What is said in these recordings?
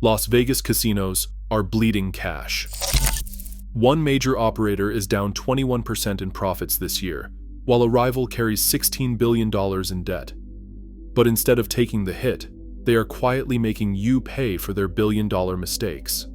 Las Vegas casinos are bleeding cash. One major operator is down 21% in profits this year, while a rival carries $16 billion in debt. But instead of taking the hit, they are quietly making you pay for their billion-dollar mistakes.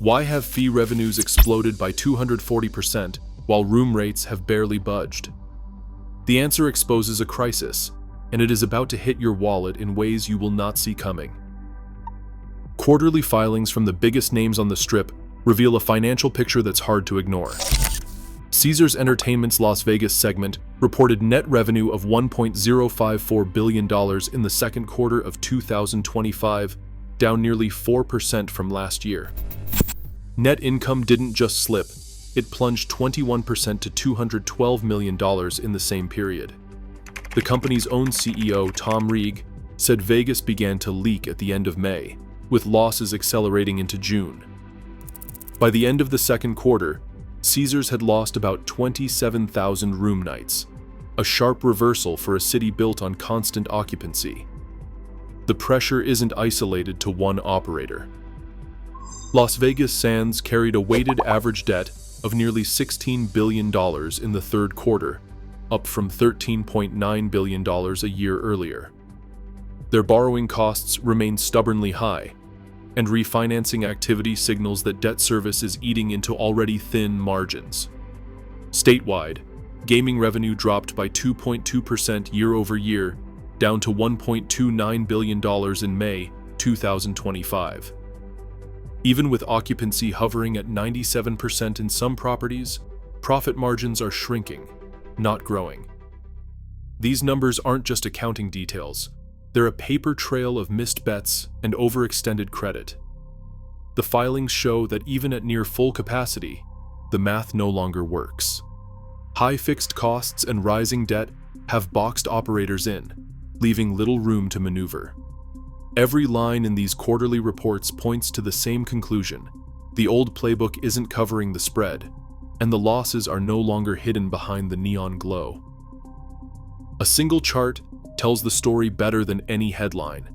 Why have fee revenues exploded by 240% while room rates have barely budged? The answer exposes a crisis, and it is about to hit your wallet in ways you will not see coming. Quarterly filings from the biggest names on the Strip reveal a financial picture that's hard to ignore. Caesars Entertainment's Las Vegas segment reported net revenue of $1.054 billion in the second quarter of 2025, down nearly 4% from last year. Net income didn't just slip, it plunged 21% to $212 million in the same period. The company's own CEO, Tom Reeg, said Vegas began to leak at the end of May, with losses accelerating into June. By the end of the second quarter, Caesars had lost about 27,000 room nights, a sharp reversal for a city built on constant occupancy. The pressure isn't isolated to one operator. Las Vegas Sands carried a weighted average debt of nearly $16 billion in the third quarter, up from $13.9 billion a year earlier. Their borrowing costs remain stubbornly high, and refinancing activity signals that debt service is eating into already thin margins. Statewide, gaming revenue dropped by 2.2% year over year, down to $1.29 billion in May 2025. Even with occupancy hovering at 97% in some properties, profit margins are shrinking, not growing. These numbers aren't just accounting details. They're a paper trail of missed bets and overextended credit. The filings show that even at near full capacity, the math no longer works. High fixed costs and rising debt have boxed operators in, leaving little room to maneuver. Every line in these quarterly reports points to the same conclusion: the old playbook isn't covering the spread, and the losses are no longer hidden behind the neon glow. A single chart tells the story better than any headline.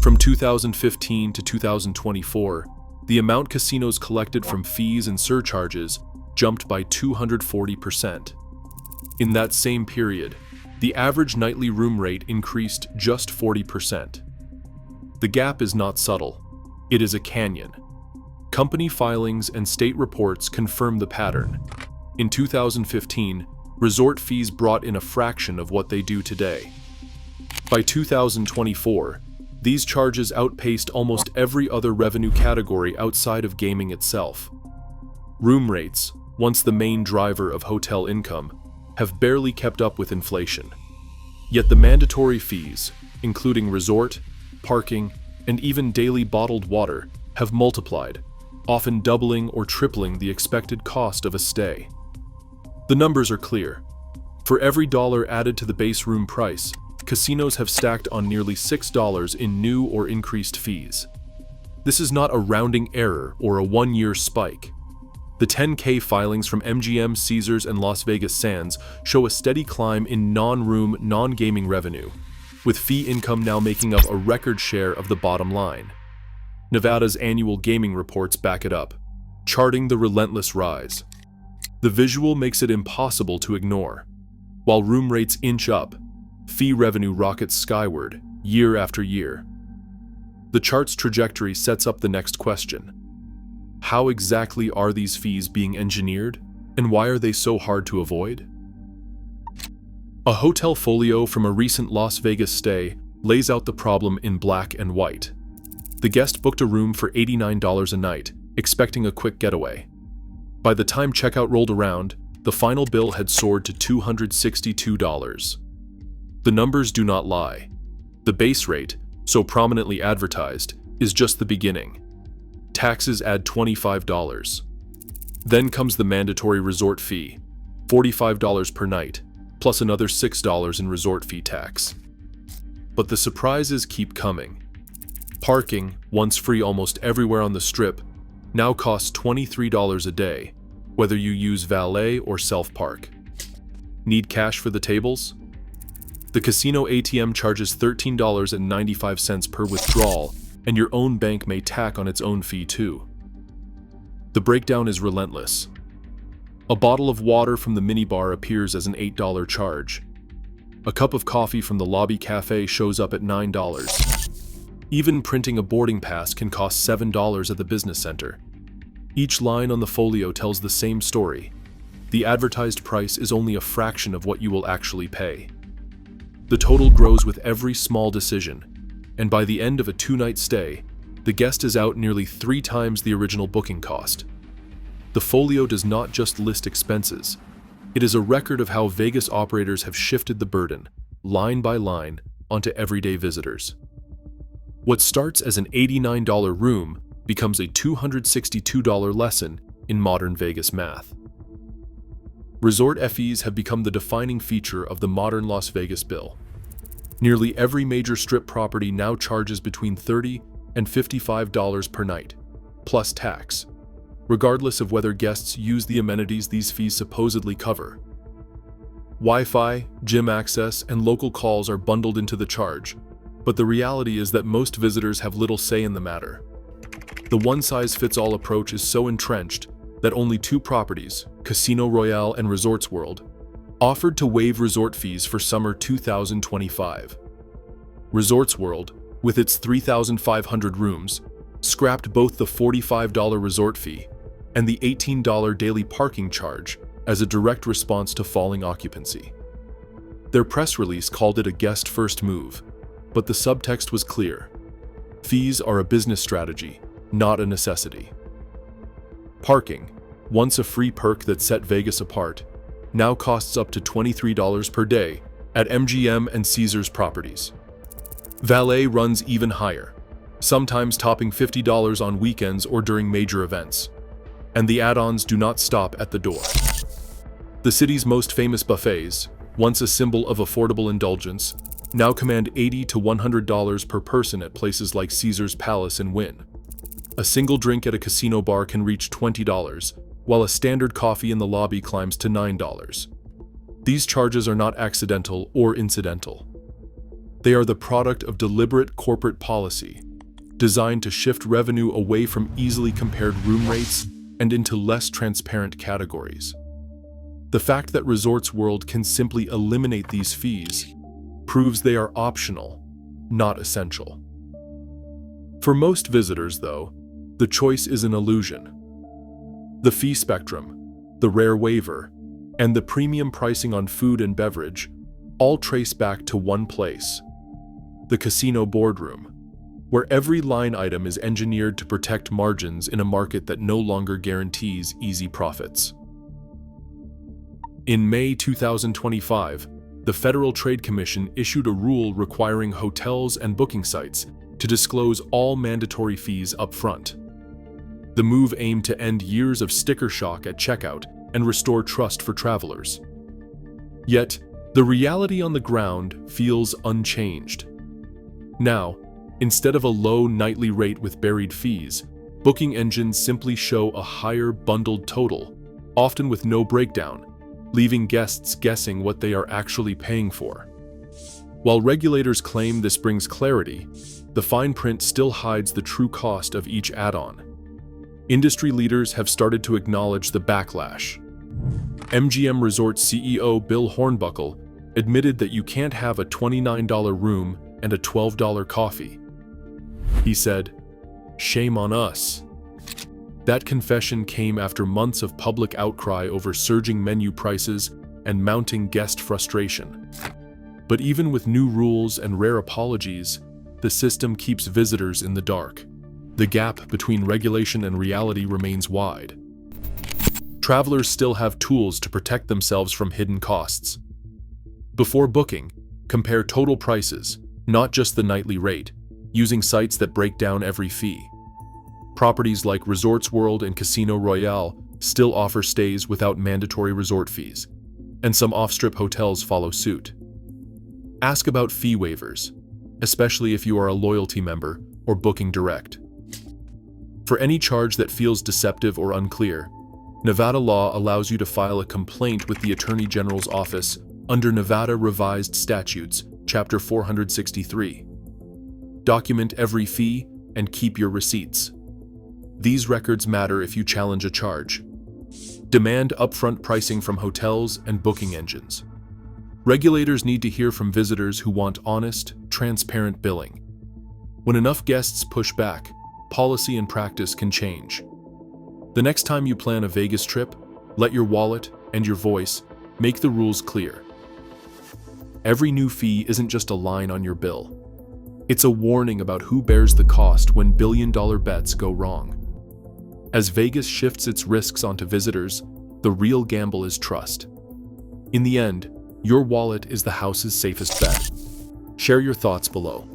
From 2015 to 2024, the amount casinos collected from fees and surcharges jumped by 240%. In that same period, the average nightly room rate increased just 40%. The gap is not subtle, it is a canyon. Company filings and state reports confirm the pattern. In 2015, resort fees brought in a fraction of what they do today. By 2024, these charges outpaced almost every other revenue category outside of gaming itself. Room rates, once the main driver of hotel income, have barely kept up with inflation. Yet the mandatory fees, including resort, parking, and even daily bottled water, have multiplied, often doubling or tripling the expected cost of a stay. The numbers are clear. For every dollar added to the base room price, casinos have stacked on nearly $6 in new or increased fees. This is not a rounding error or a one-year spike. The 10K filings from MGM, Caesars, and Las Vegas Sands show a steady climb in non-room, non-gaming revenue, with fee income now making up a record share of the bottom line. Nevada's annual gaming reports back it up, charting the relentless rise. The visual makes it impossible to ignore. While room rates inch up, fee revenue rockets skyward, year after year. The chart's trajectory sets up the next question. How exactly are these fees being engineered, and why are they so hard to avoid? A hotel folio from a recent Las Vegas stay lays out the problem in black and white. The guest booked a room for $89 a night, expecting a quick getaway. By the time checkout rolled around, the final bill had soared to $262. The numbers do not lie. The base rate, so prominently advertised, is just the beginning. Taxes add $25. Then comes the mandatory resort fee, $45 per night, plus another $6 in resort fee tax. But the surprises keep coming. Parking, once free almost everywhere on the Strip, now costs $23 a day, whether you use valet or self-park. Need cash for the tables? The casino ATM charges $13.95 per withdrawal, and your own bank may tack on its own fee too. The breakdown is relentless. A bottle of water from the minibar appears as an $8 charge. A cup of coffee from the lobby cafe shows up at $9. Even printing a boarding pass can cost $7 at the business center. Each line on the folio tells the same story. The advertised price is only a fraction of what you will actually pay. The total grows with every small decision, and by the end of a 2-night stay, the guest is out nearly 3 times the original booking cost. The folio does not just list expenses. It is a record of how Vegas operators have shifted the burden, line by line, onto everyday visitors. What starts as an $89 room becomes a $262 lesson in modern Vegas math. Resort fees have become the defining feature of the modern Las Vegas bill. Nearly every major strip property now charges between $30 and $55 per night, plus tax, regardless of whether guests use the amenities these fees supposedly cover. Wi-Fi, gym access, and local calls are bundled into the charge, but the reality is that most visitors have little say in the matter. The one-size-fits-all approach is so entrenched that only 2 properties, Casino Royale and Resorts World, offered to waive resort fees for summer 2025. Resorts World, with its 3,500 rooms, scrapped both the $45 resort fee and the $18 daily parking charge as a direct response to falling occupancy. Their press release called it a guest-first move, but the subtext was clear. Fees are a business strategy, not a necessity. Parking, once a free perk that set Vegas apart, now costs up to $23 per day at MGM and Caesars properties. Valet runs even higher, sometimes topping $50 on weekends or during major events. And the add-ons do not stop at the door. The city's most famous buffets, once a symbol of affordable indulgence, now command $80 to $100 per person at places like Caesars Palace and Wynn. A single drink at a casino bar can reach $20, while a standard coffee in the lobby climbs to $9. These charges are not accidental or incidental. They are the product of deliberate corporate policy, designed to shift revenue away from easily compared room rates and into less transparent categories. The fact that Resorts World can simply eliminate these fees proves they are optional, not essential. For most visitors, though, the choice is an illusion. The fee spectrum, the rare waiver, and the premium pricing on food and beverage all trace back to one place: the casino boardroom, where every line item is engineered to protect margins in a market that no longer guarantees easy profits. In May 2025, the Federal Trade Commission issued a rule requiring hotels and booking sites to disclose all mandatory fees up front. The move aimed to end years of sticker shock at checkout and restore trust for travelers. Yet, the reality on the ground feels unchanged. Now, instead of a low nightly rate with buried fees, booking engines simply show a higher bundled total, often with no breakdown, leaving guests guessing what they are actually paying for. While regulators claim this brings clarity, the fine print still hides the true cost of each add-on. Industry leaders have started to acknowledge the backlash. MGM Resorts CEO Bill Hornbuckle admitted that you can't have a $29 room and a $12 coffee. He said, "Shame on us." That confession came after months of public outcry over surging menu prices and mounting guest frustration. But even with new rules and rare apologies, the system keeps visitors in the dark. The gap between regulation and reality remains wide. Travelers still have tools to protect themselves from hidden costs. Before booking, compare total prices, not just the nightly rate, using sites that break down every fee. Properties like Resorts World and Casino Royale still offer stays without mandatory resort fees, and some off-strip hotels follow suit. Ask about fee waivers, especially if you are a loyalty member or booking direct. For any charge that feels deceptive or unclear, Nevada law allows you to file a complaint with the Attorney General's office under Nevada Revised Statutes, Chapter 463. Document every fee and keep your receipts. These records matter if you challenge a charge. Demand upfront pricing from hotels and booking engines. Regulators need to hear from visitors who want honest, transparent billing. When enough guests push back, policy and practice can change. The next time you plan a Vegas trip, let your wallet and your voice make the rules clear. Every new fee isn't just a line on your bill. It's a warning about who bears the cost when billion-dollar bets go wrong. As Vegas shifts its risks onto visitors, the real gamble is trust. In the end, your wallet is the house's safest bet. Share your thoughts below.